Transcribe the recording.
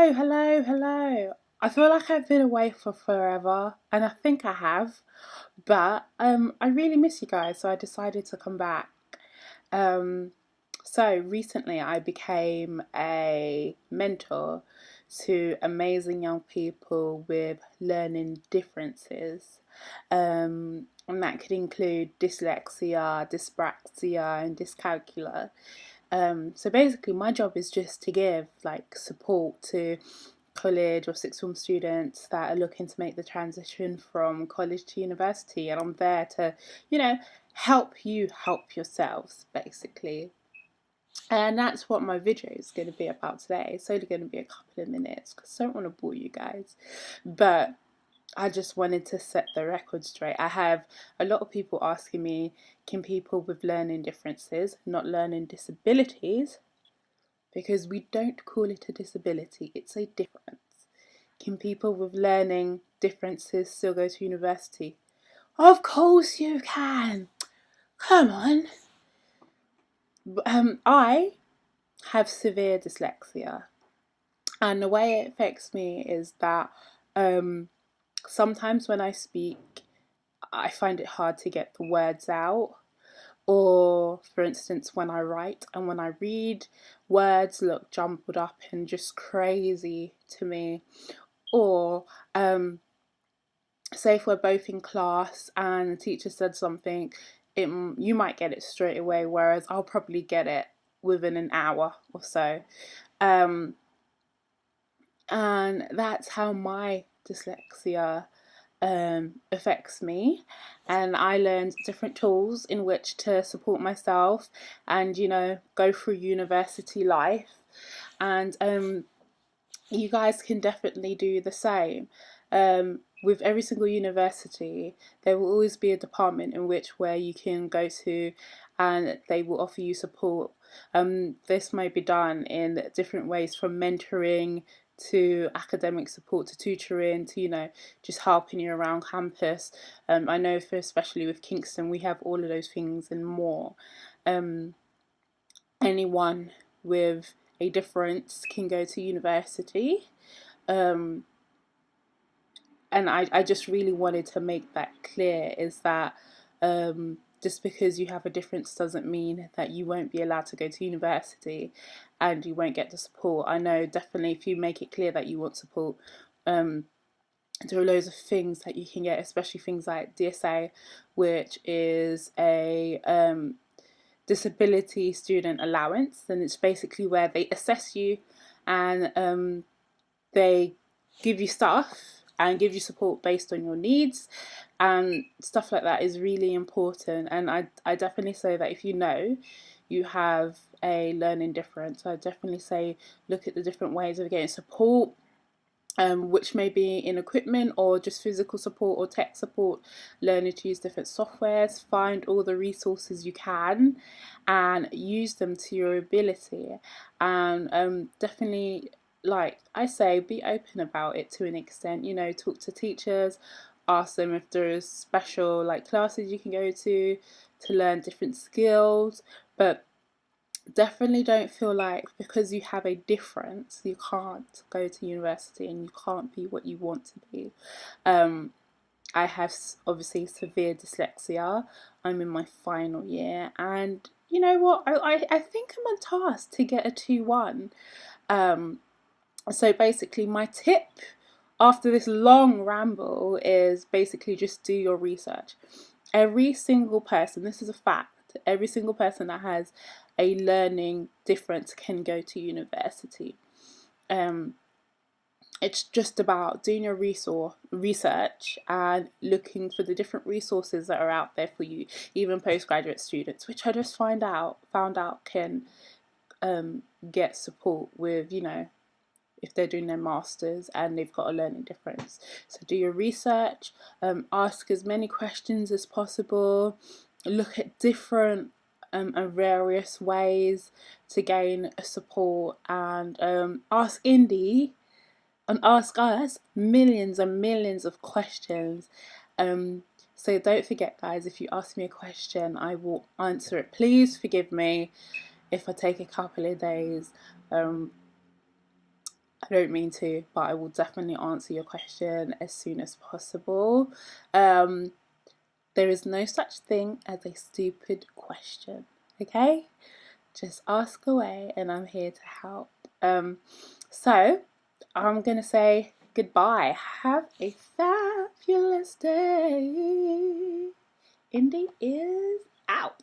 Hello. I feel like I've been away for forever, and I think I have, but I really miss you guys, so I decided to come back. Um, so recently I became a mentor to amazing young people with learning differences. And that could include dyslexia, dyspraxia, and dyscalculia. So basically, my job is just to give like support to college or sixth form students that are looking to make the transition from college to university, and I'm there to, you know, help you help yourselves basically. And that's what my video is going to be about today. It's only going to be a couple of minutes because I don't want to bore you guys, but I just wanted to set the record straight. I have a lot of people asking me, can people with learning differences, not learning disabilities, because we don't call it a disability, it's a difference. Can people with learning differences still go to university? Of course you can. Come on. I have severe dyslexia, and the way it affects me is that sometimes when I speak, I find it hard to get the words out. Or, for instance, when I write and when I read, words look jumbled up and just crazy to me. Or, say if we're both in class and the teacher said something, you might get it straight away, whereas I'll probably get it within an hour or so. Um, and that's how my dyslexia affects me. And I learned different tools in which to support myself and, go through university life. And you guys can definitely do the same. With every single university, there will always be a department in which where you can go to, and they will offer you support. This may be done in different ways, from mentoring to academic support to tutoring to just helping you around campus. I know for especially with Kingston, we have all of those things and more. Um, Anyone with a difference can go to university. Um, and I just really wanted to make that clear, is that just because you have a difference doesn't mean that you won't be allowed to go to university and you won't get the support. I know definitely if you make it clear that you want support, there are loads of things that you can get, especially things like DSA, which is a disability student allowance, and it's basically where they assess you and they give you stuff and give you support based on your needs, and stuff like that is really important. And I definitely say that if you have a learning difference, I definitely say look at the different ways of getting support, which may be in equipment or just physical support or tech support, learning to use different softwares, find all the resources you can and use them to your ability. And definitely, like I say, be open about it to an extent. Talk to teachers, ask them if there's special like classes you can go to learn different skills. But definitely don't feel like because you have a difference you can't go to university and you can't be what you want to be. I have obviously severe dyslexia. I'm in my final year, and you know what, I think I'm on task to get a 2-1. So basically my tip after this long ramble is basically just do your research. Every single person, this is a fact, every single person that has a learning difference can go to university. It's just about doing your research and looking for the different resources that are out there for you, even postgraduate students, which I just found out can get support with, if they're doing their masters and they've got a learning difference. So do your research, ask as many questions as possible, look at different and various ways to gain support, and ask Indy and ask us millions and millions of questions. So don't forget, guys, if you ask me a question, I will answer it. Please forgive me if I take a couple of days. I don't mean to, but I will definitely answer your question as soon as possible. Um, there is no such thing as a stupid question, okay? Just ask away and I'm here to help. So I'm gonna say goodbye. Have a fabulous day. Indy is out.